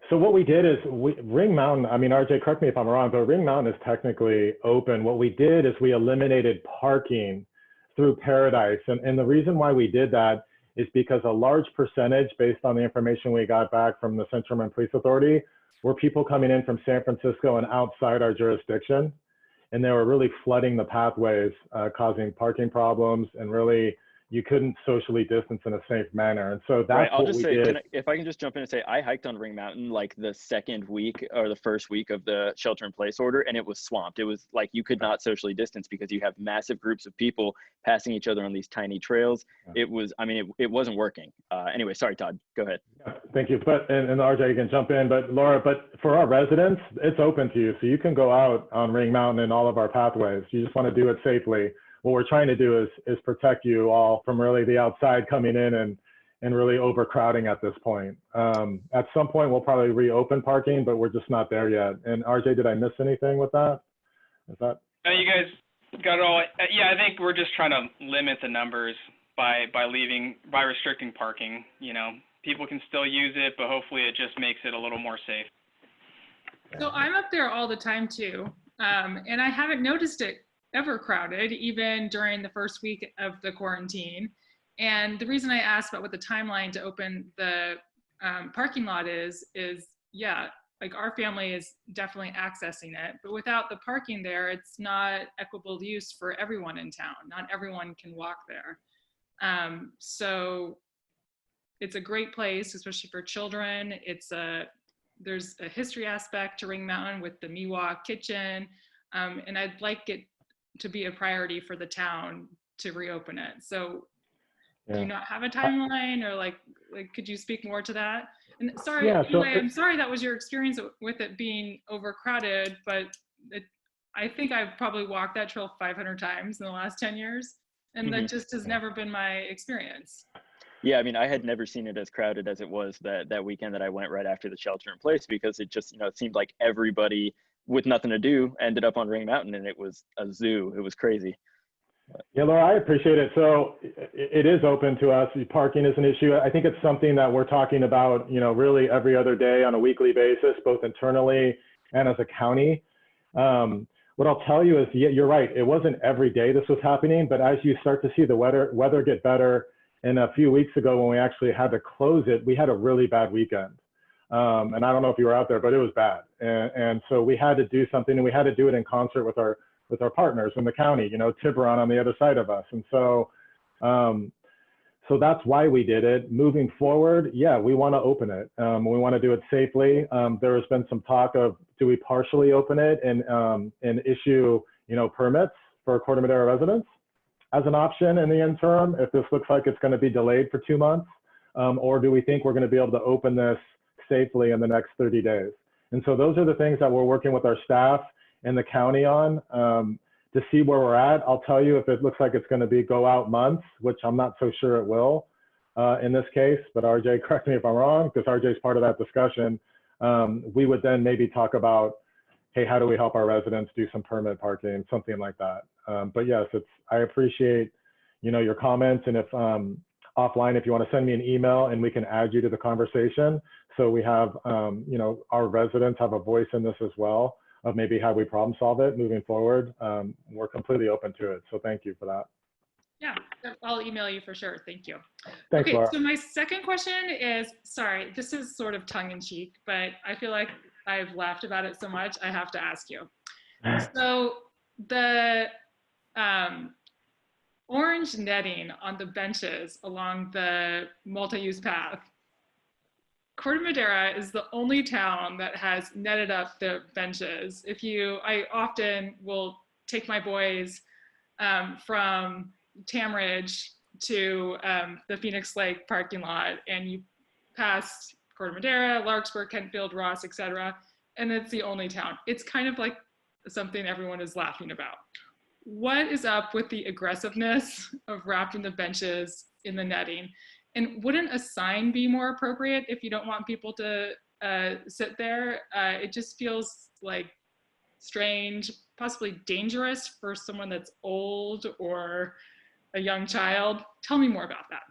So what we did is Ring Mountain, I mean, RJ, correct me if I'm wrong, but Ring Mountain is technically open. What we did is we eliminated parking through Paradise. And the reason why we did that is because a large percentage, based on the information we got back from the Central Marin Police Authority, were people coming in from San Francisco and outside our jurisdiction. And they were really flooding the pathways, causing parking problems, and really you couldn't socially distance in a safe manner. And so that's right, I'll what just we say, did. if I can just jump in and say, I hiked on Ring Mountain like the second week or the first week of the shelter in place order, and it was swamped. It was like you could not socially distance because you have massive groups of people passing each other on these tiny trails. It was, I mean, it wasn't working. Anyway, sorry, Todd, go ahead. Yeah, thank you. But, and RJ, you can jump in, but Laura, but for our residents, it's open to you. So you can go out on Ring Mountain and all of our pathways. You just want to do it safely. What we're trying to do is protect you all from really the outside coming in and really overcrowding at this point. At some point, we'll probably reopen parking, but we're just not there yet. And RJ, did I miss anything with that? Is that? You guys got it all. Yeah, I think we're just trying to limit the numbers by restricting parking. You know, people can still use it, but hopefully it just makes it a little more safe. So I'm up there all the time too, and I haven't noticed it ever crowded, even during the first week of the quarantine. And the reason I asked about what the timeline to open the parking lot is yeah, like our family is definitely accessing it, but without the parking there, it's not equitable use for everyone in town. Not everyone can walk there. So it's a great place, especially for children. There's a history aspect to Ring Mountain with the Miwok kitchen, and I'd like it to be a priority for the town to reopen it. So do you not have a timeline, or like could you speak more to that? And sorry, anyway, I'm sorry that was your experience with it being overcrowded, but I think I've probably walked that trail 500 times in the last 10 years, and that just has never been my experience. Yeah, I mean, I had never seen it as crowded as it was that weekend that I went right after the shelter in place, because it just, it seemed like everybody with nothing to do ended up on Ring Mountain, and it was a zoo. It was crazy. Yeah, Laura, I appreciate it. So it is open to us. Parking is an issue. I think it's something that we're talking about, really every other day on a weekly basis, both internally and as a county. What I'll tell you is, yeah, you're right. It wasn't every day this was happening, but as you start to see the weather get better, and a few weeks ago when we actually had to close it, we had a really bad weekend. And I don't know if you were out there, but it was bad. And so we had to do something, and we had to do it in concert with our partners in the county, Tiburon on the other side of us. And so, so that's why we did it. Moving forward, yeah, we want to open it. We want to do it safely. There has been some talk of, do we partially open it and issue, permits for Corte Madera residents as an option in the interim, if this looks like it's going to be delayed for 2 months, or do we think we're going to be able to open this safely in the next 30 days? And so those are the things that we're working with our staff and the county on to see where we're at. I'll tell you if it looks like it's going to go out months, which I'm not so sure it will in this case, but RJ, correct me if I'm wrong, because RJ's part of that discussion. we would then maybe talk about, hey, how do we help our residents do some permit parking, something like that. But yes, I appreciate, your comments, and if offline, if you want to send me an email and we can add you to the conversation, so we have, our residents have a voice in this as well, of maybe how we problem solve it moving forward. We're completely open to it. So thank you for that. Yeah, I'll email you for sure. Thank you. Thanks, Okay, Laura. so my second question is, sorry, this is sort of tongue in cheek, but I feel like I've laughed about it so much, I have to ask you. So the orange netting on the benches along the multi-use path, Corte Madera is the only town that has netted up the benches. I often will take my boys from Tamridge to the Phoenix Lake parking lot, and you pass Corte Madera, Larkspur, Kentfield, Ross, etc. And it's the only town. It's kind of like something everyone is laughing about. What is up with the aggressiveness of wrapping the benches in the netting? And wouldn't a sign be more appropriate if you don't want people to sit there? It just feels like strange, possibly dangerous for someone that's old or a young child. Tell me more about that.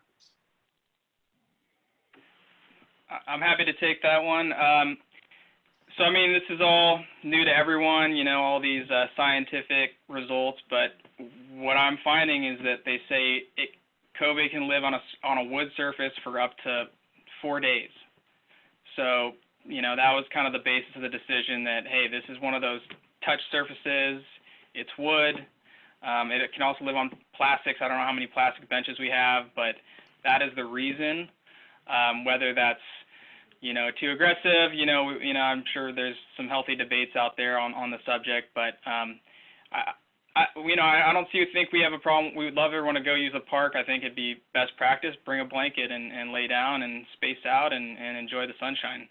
I'm happy to take that one. So, I mean, this is all new to everyone, all these scientific results, but what I'm finding is that they say COVID can live on a wood surface for up to 4 days. So, that was kind of the basis of the decision that, hey, this is one of those touch surfaces, it's wood. It can also live on plastics. I don't know how many plastic benches we have, but that is the reason. Whether that's, too aggressive, I'm sure there's some healthy debates out there on the subject, but I don't think we have a problem. We would love everyone to go use the park. I think it'd be best practice, bring a blanket and lay down and space out and enjoy the sunshine.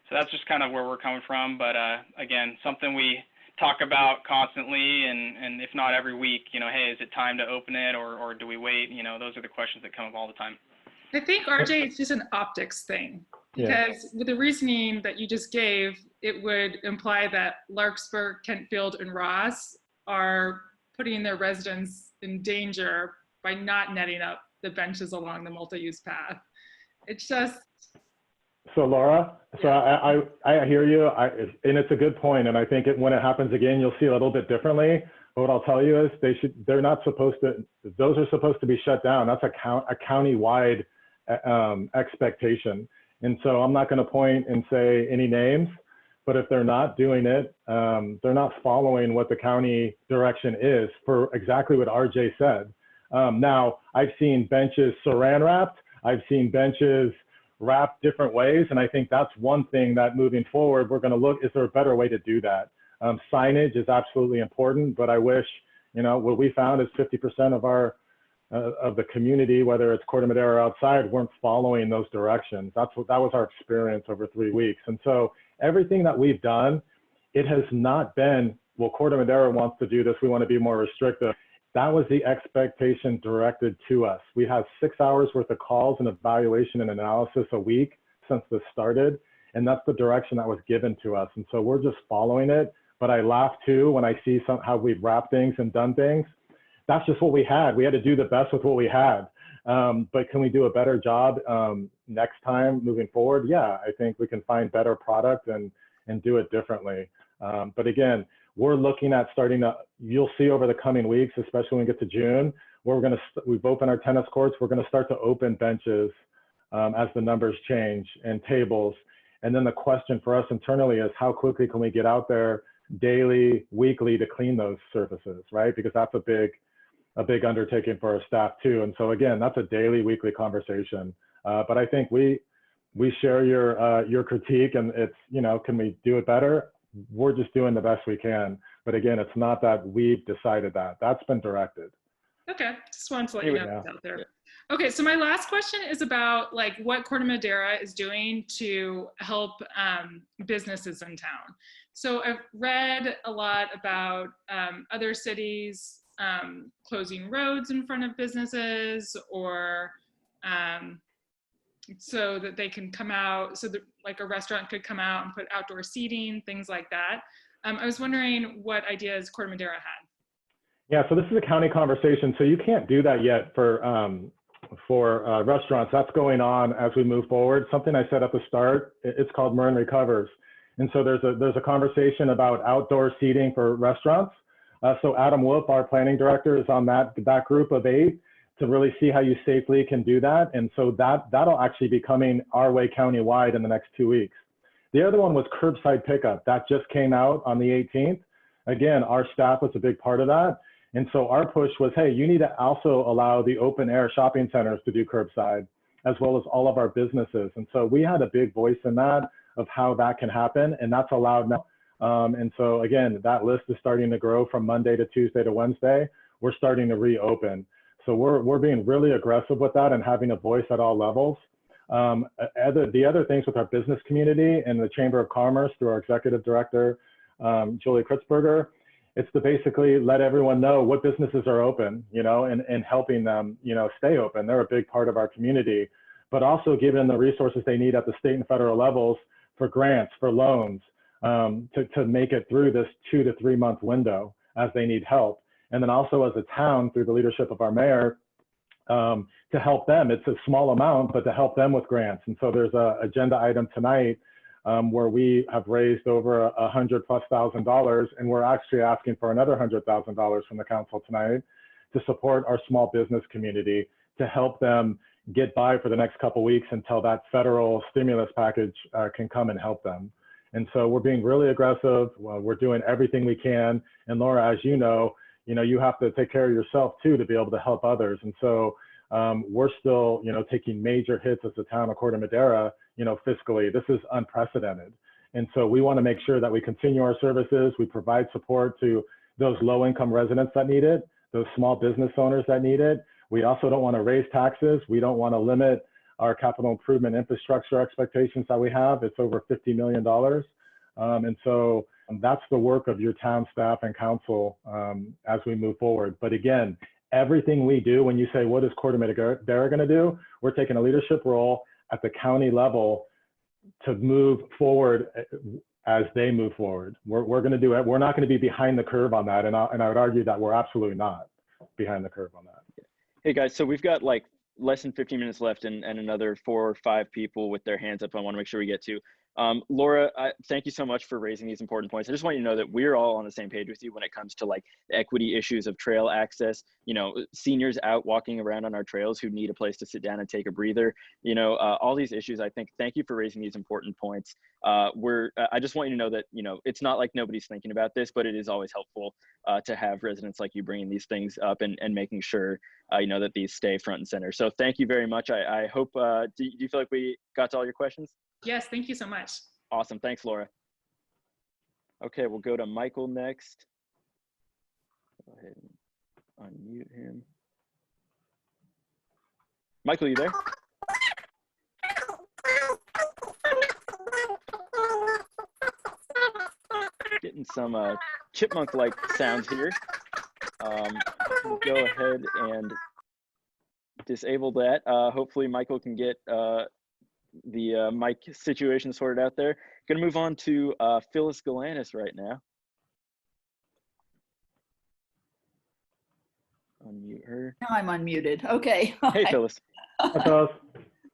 So that's just kind of where we're coming from. But again, something we talk about constantly, and if not every week, hey, is it time to open it or do we wait? Those are the questions that come up all the time. I think, RJ, it's just an optics thing, because with the reasoning that you just gave, it would imply that Larkspur, Kentfield, and Ross are putting their residents in danger by not netting up the benches along the multi-use path. It's just... So Laura, I hear you, and it's a good point, and I think when it happens again, you'll see it a little bit differently. But what I'll tell you is they're not supposed to, those are supposed to be shut down. That's a county-wide expectation. And so I'm not going to point and say any names, but if they're not doing it, they're not following what the county direction is for exactly what RJ said. Now, I've seen benches saran wrapped, I've seen benches wrapped different ways, and I think that's one thing that moving forward, we're going to look, is there a better way to do that? Signage is absolutely important, but I wish, what we found is 50% of the community, whether it's Corte Madera or outside, weren't following those directions. That was our experience over 3 weeks. And so everything that we've done, it has not been, well, Corte Madera wants to do this, we want to be more restrictive. That was the expectation directed to us. We have 6 hours worth of calls and evaluation and analysis a week since this started. And that's the direction that was given to us. And so we're just following it. But I laugh too when I see how we've wrapped things and done things. That's just what we had. We had to do the best with what we had. But can we do a better job next time moving forward? Yeah, I think we can find better product and do it differently. But again, we're looking at starting to, you'll see over the coming weeks, especially when we get to June, we've opened our tennis courts. We're going to start to open benches as the numbers change and tables. And then the question for us internally is how quickly can we get out there daily, weekly to clean those surfaces, right? Because that's a big undertaking for our staff too. And so again, that's a daily, weekly conversation. But I think we share your critique, and it's, can we do it better? We're just doing the best we can. But again, it's not that we've decided that. That's been directed. Okay, just wanted to let you know it's out there. Okay, so my last question is about what Corte Madera is doing to help businesses in town. So I've read a lot about other cities closing roads in front of businesses, or so that they can come out, so that like a restaurant could come out and put outdoor seating, things like that. I was wondering what ideas Corte Madera had. Yeah, so this is a county conversation, so you can't do that yet for restaurants. That's going on as we move forward. Something I said at the start, it's called Marin Recovers. And so there's a conversation about outdoor seating for restaurants. So Adam Wolf, our planning director, is on that group of 8 to really see how you safely can do that. And so that'll actually be coming our way countywide in the next 2 weeks. The other one was curbside pickup. That just came out on the 18th. Again, our staff was a big part of that. And so our push was, hey, you need to also allow the open air shopping centers to do curbside, as well as all of our businesses. And so we had a big voice in that of how that can happen, and that's allowed now. And so again, that list is starting to grow from Monday to Tuesday to Wednesday. We're starting to reopen. So we're being really aggressive with that and having a voice at all levels. The other things with our business community and the Chamber of Commerce through our executive director, Julie Kritzberger, it's to basically let everyone know what businesses are open, and helping them, stay open. They're a big part of our community, but also giving them the resources they need at the state and federal levels for grants, for loans, to make it through this 2 to 3 month window as they need help. And then also as a town, through the leadership of our mayor, to help them. It's a small amount, but to help them with grants. And so there's an agenda item tonight where we have raised over $100,000+, and we're actually asking for another $100,000 from the council tonight to support our small business community, to help them get by for the next couple weeks until that federal stimulus package can come and help them. And so we're being really aggressive. We're doing everything we can. And Laura, as you know, you have to take care of yourself too to be able to help others. And so we're still, taking major hits as the town of Corte Madera, fiscally. This is unprecedented. And so we want to make sure that we continue our services. We provide support to those low-income residents that need it, those small business owners that need it. We also don't want to raise taxes. We don't want to limit our capital improvement infrastructure expectations that we have. It's over $50 million. And so that's the work of your town staff and council as we move forward. But again, everything we do, when you say, what is Corte Madera going to do? We're taking a leadership role at the county level to move forward as they move forward. We're going to do it. We're not going to be behind the curve on that. And I would argue that we're absolutely not behind the curve on that. Hey guys, so we've got like less than 15 minutes left and another 4 or 5 people with their hands up I want to make sure we get to. Laura, thank you so much for raising these important points. I just want you to know that we're all on the same page with you when it comes to like the equity issues of trail access, seniors out walking around on our trails who need a place to sit down and take a breather, all these issues. I think, thank you for raising these important points. I just want you to know that, it's not like nobody's thinking about this, but it is always helpful to have residents like you bringing these things up and making sure, that these stay front and center. So thank you very much. I hope, do you feel like we got to all your questions? Yes, thank you so much. Awesome. Thanks, Laura. Okay, we'll go to Michael next. Go ahead and unmute him. Michael, you there? Getting some chipmunk-like sounds here. We'll go ahead and disable that. Hopefully Michael can get the mic situation sorted out there. Gonna move on to Phyllis Galanis right now. Unmute her. Now I'm unmuted. Okay. Hey, Phyllis. Hi, Phyllis.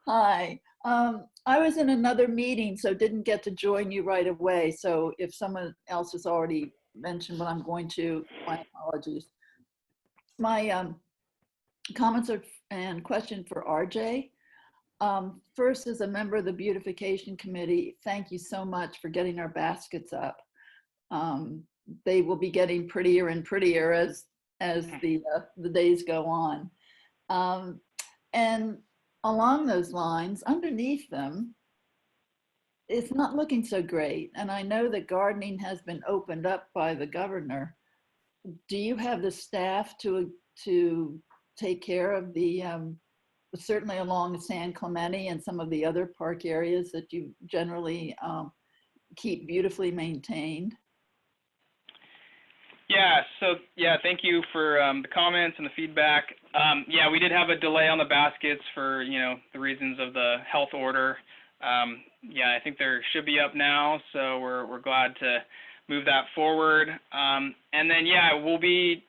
Hi. I was in another meeting, so didn't get to join you right away. So if someone else has already mentioned what I'm going to, my apologies. My comments and question for RJ. First, as a member of the beautification committee, thank you so much for getting our baskets up. They will be getting prettier and prettier as the days go on. And along those lines, underneath them, it's not looking so great. And I know that gardening has been opened up by the governor. Do you have the staff to take care of the certainly along San Clemente and some of the other park areas that you generally keep beautifully maintained? Yeah, so yeah, thank you for the comments and the feedback. Yeah, we did have a delay on the baskets for, the reasons of the health order. Yeah, I think they're should be up now, so we're glad to move that forward. And then, yeah, we'll be,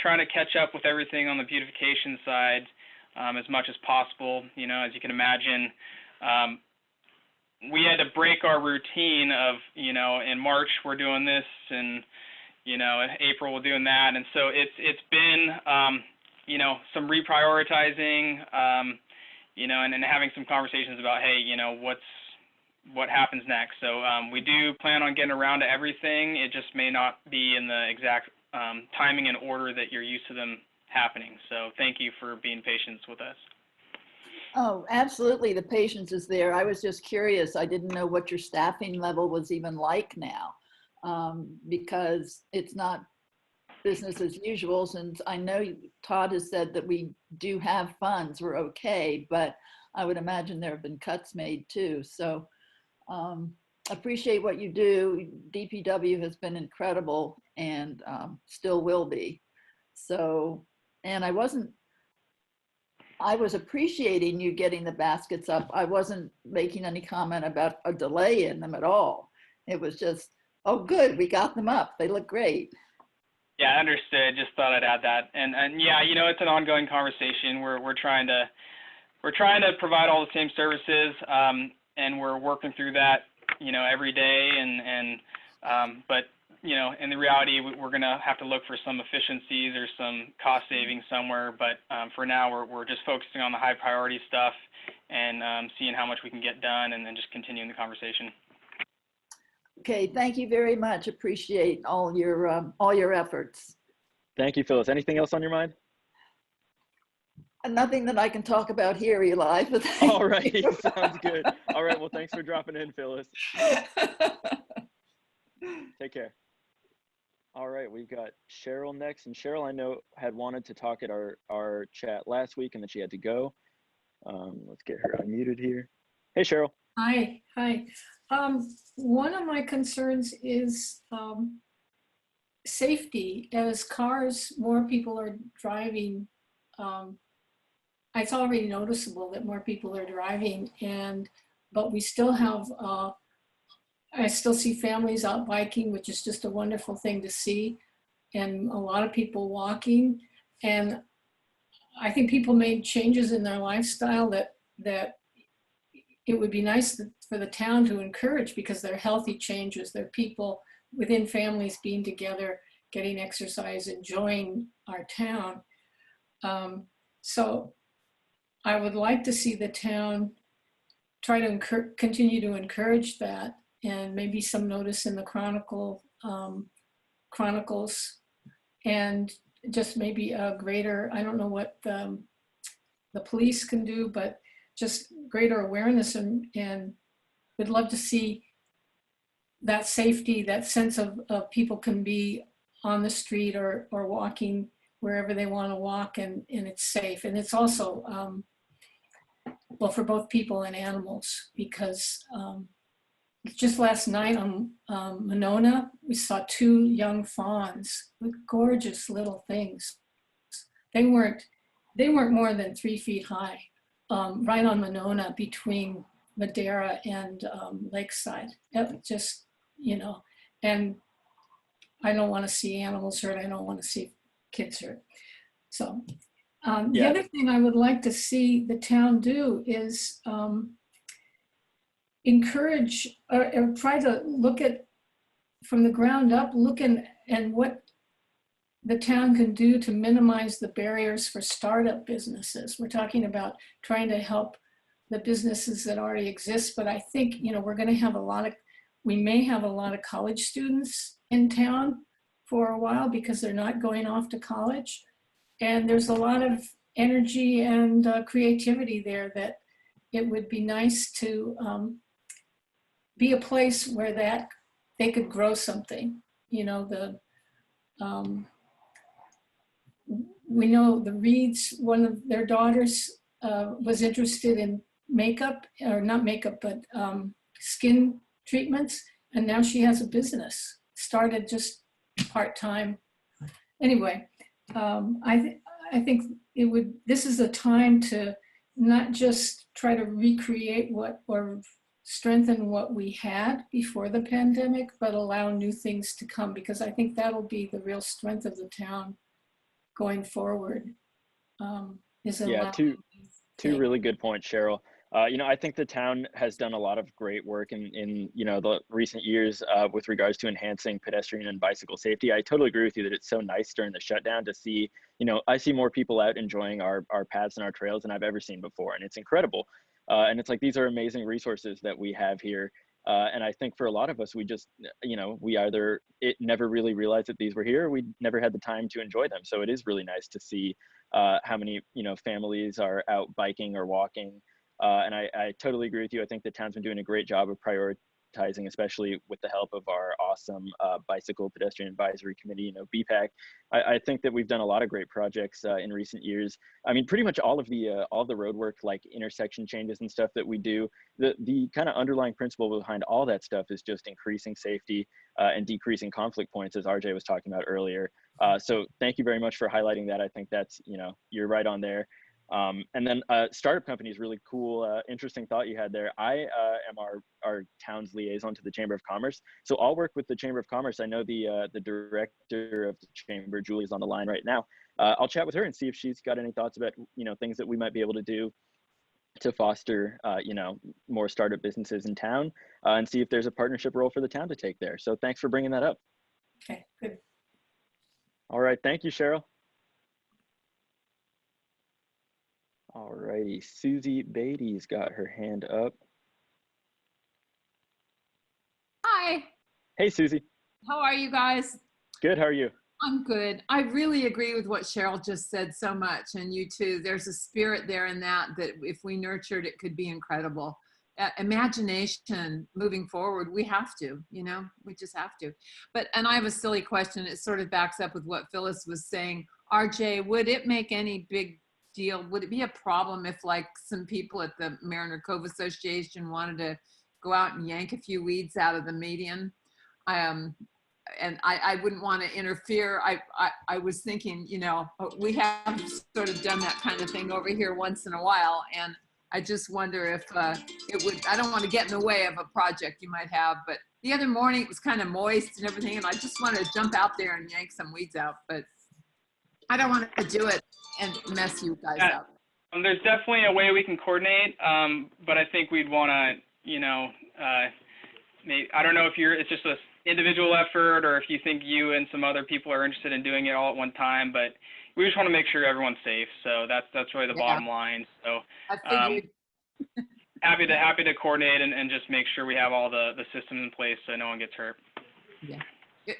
trying to catch up with everything on the beautification side as much as possible. As you can imagine, we had to break our routine of, in March we're doing this, and in April we're doing that, and so it's been some reprioritizing, and then having some conversations about, hey, what happens next. So we do plan on getting around to everything. It just may not be in the exact timing and order that you're used to them happening. So thank you for being patient with us. Oh, absolutely. The patience is there. I was just curious. I didn't know what your staffing level was even like now, because it's not business as usual. Since I know Todd has said that we do have funds, we're okay, but I would imagine there have been cuts made too. So appreciate what you do. DPW has been incredible and still will be. So, and I was appreciating you getting the baskets up. I wasn't making any comment about a delay in them at all. It was just, oh, good, we got them up. They look great. Yeah, understood. Just thought I'd add that. And yeah, it's an ongoing conversation. We're trying to provide all the same services, and we're working through that, every day. But in the reality, we're going to have to look for some efficiencies or some cost savings somewhere. But for now, we're just focusing on the high priority stuff and seeing how much we can get done, and then just continuing the conversation. Okay, thank you very much. Appreciate all your efforts. Thank you, Phyllis. Anything else on your mind? Nothing that I can talk about here, Eli. But all right, sounds good. All right, well, thanks for dropping in, Phyllis. Take care. All right, we've got Cheryl next. And Cheryl, I know, had wanted to talk at our chat last week, and then she had to go. Let's get her unmuted here. Hey, Cheryl. Hi. One of my concerns is safety. As more people are driving, it's already noticeable that more people are driving, but we still have, I still see families out biking, which is just a wonderful thing to see, and a lot of people walking. And I think people made changes in their lifestyle that it would be nice for the town to encourage, because they're healthy changes. They're people within families being together, getting exercise, enjoying our town. So I would like to see the town try to continue to encourage that, and maybe some notice in the Chronicles, and just maybe a greater, I don't know what the police can do, but just greater awareness, and would love to see that safety, that sense of people can be on the street or walking wherever they want to walk, and it's safe. And it's also, well, for both people and animals, because just last night on Monona, we saw 2 young fawns with gorgeous little things. They weren't more than 3 feet high. Right on Monona between Madera and Lakeside. It just, and I don't want to see animals hurt. I don't want to see kids hurt. So the other thing I would like to see the town do is encourage or try to look at, from the ground up, and what the town can do to minimize the barriers for startup businesses. We're talking about trying to help the businesses that already exist, but I think, we're going to have we may have a lot of college students in town for a while, because they're not going off to college. And there's a lot of energy and creativity there, that it would be nice to be a place where they could grow something. We know the Reeds, one of their daughters was interested in makeup, or not makeup, but skin treatments. And now she has a business, started just part-time Anyway, I think this is a time to not just try to recreate or strengthen what we had before the pandemic, but allow new things to come, because I think that'll be the real strength of the town going forward. Yeah, two really good points, Cheryl. I think the town has done a lot of great work in the recent years with regards to enhancing pedestrian and bicycle safety. I totally agree with you that it's so nice during the shutdown to see, I see more people out enjoying our paths and our trails than I've ever seen before, and it's incredible. And it's like, these are amazing resources that we have here. And I think for a lot of us, we just, we either never really realized that these were here, or we never had the time to enjoy them. So it is really nice to see how many, families are out biking or walking. And I totally agree with you. I think the town's been doing a great job of prioritizing, especially with the help of our awesome Bicycle Pedestrian Advisory Committee, BPAC. I think that we've done a lot of great projects in recent years. I mean, pretty much all of the road work, like intersection changes and stuff that we do, the kind of underlying principle behind all that stuff is just increasing safety and decreasing conflict points, as RJ was talking about earlier. So thank you very much for highlighting that. I think that's, you're right on there. And then startup company is really cool. Interesting thought you had there. I am our town's liaison to the Chamber of Commerce. So I'll work with the Chamber of Commerce. I know the director of the Chamber, Julie, is on the line right now. I'll chat with her and see if she's got any thoughts about, things that we might be able to do to foster, more startup businesses in town and see if there's a partnership role for the town to take there. So thanks for bringing that up. Okay, good. All right. Thank you, Cheryl. All righty, Susie Beatty's got her hand up. Hi. Hey, Susie. How are you guys? Good, how are you? I'm good. I really agree with what Cheryl just said so much, and you too. There's a spirit there in that if we nurtured, it could be incredible. Imagination moving forward, we have to, we just have to. And I have a silly question. It sort of backs up with what Phyllis was saying. RJ, would it make any big deal? Would it be a problem if like some people at the Mariner Cove Association wanted to go out and yank a few weeds out of the median? And I wouldn't want to interfere. I was thinking, we have sort of done that kind of thing over here once in a while. And I just wonder if it would, I don't want to get in the way of a project you might have, but the other morning it was kind of moist and everything. And I just wanted to jump out there and yank some weeds out, but I don't want to do it and mess you guys up. There's definitely a way we can coordinate, but I think we'd want to, maybe, I don't know if it's just an individual effort or if you think you and some other people are interested in doing it all at one time, but we just want to make sure everyone's safe. So that's really the bottom line. So happy to coordinate and just make sure we have all the systems in place so no one gets hurt. Yeah.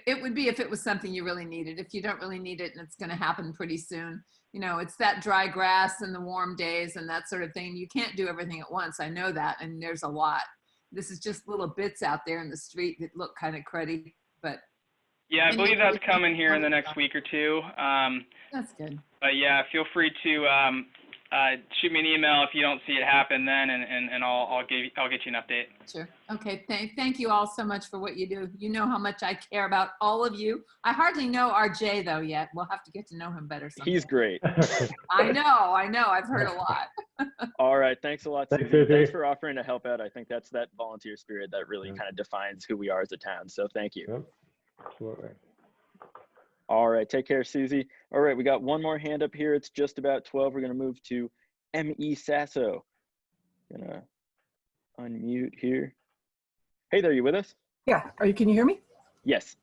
It would be if it was something you really needed. If you don't really need it and it's going to happen pretty soon, it's that dry grass and the warm days and that sort of thing. You can't do everything at once. I know that. And there's a lot. This is just little bits out there in the street that look kind of cruddy, but. Yeah, I believe that's coming here in the next week or two. That's good. But yeah, feel free to shoot me an email if you don't see it happen then, and I'll get you an update. Sure. Okay. Thank you all so much for what you do. You know how much I care about all of you. I hardly know RJ though yet. We'll have to get to know him better someday. He's great. I know. I've heard a lot. All right. Thanks a lot, Susie. Thanks for offering to help out. I think that's that volunteer spirit that really kind of defines who we are as a town. So thank you. Yep. Absolutely. All right, take care, Susie. All right, we got one more hand up here. It's just about 12. We're gonna move to M.E. Sasso. Gonna unmute here. Hey there, you with us? Yeah, can you hear me? Yes.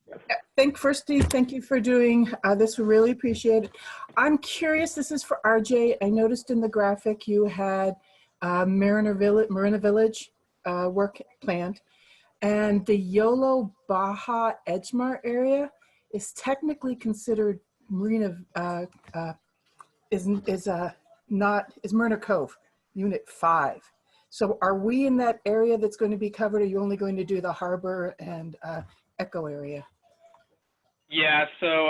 Firstly, thank you for doing this. We really appreciate it. I'm curious, this is for RJ. I noticed in the graphic you had Marina Village work planned, and the Yolo Baja Edgemar area is technically considered Marina Marina Cove, Unit 5. So are we in that area that's going to be covered, or are you only going to do the harbor and Echo area? Yeah, so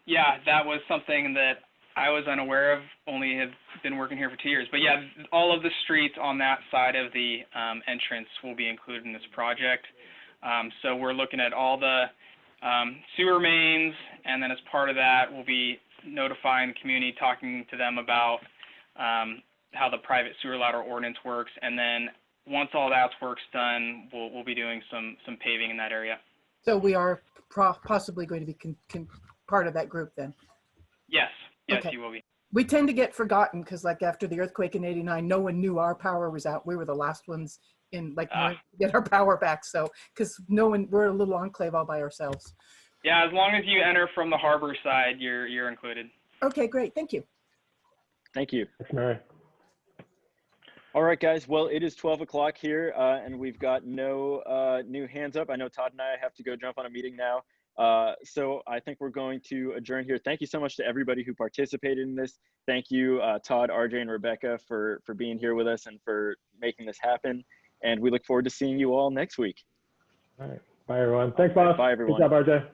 yeah, that was something that I was unaware of, only have been working here for 2 years. But yeah, all of the streets on that side of the entrance will be included in this project. So we're looking at all the sewer mains and then as part of that, we'll be notifying the community, talking to them about how the private sewer lateral ordinance works, and then once all that work's done, we'll be doing some paving in that area. So we are possibly going to be part of that group then? Yes, Okay. you will be. We tend to get forgotten because like after the earthquake in '89, no one knew our power was out. We were the last ones in like to get our power back. So, because we're a little enclave all by ourselves. Yeah, as long as you enter from the harbor side, you're included. Okay, great. Thank you. Thank you. Thanks, Mary. All right, guys. Well, it is 12 o'clock here, and we've got no new hands up. I know Todd and I have to go jump on a meeting now. So I think we're going to adjourn here. Thank you so much to everybody who participated in this. Thank you, Todd, RJ, and Rebecca for being here with us and for making this happen. And we look forward to seeing you all next week. All right. Bye, everyone. Thanks, boss. Bye, everyone. Good job, RJ.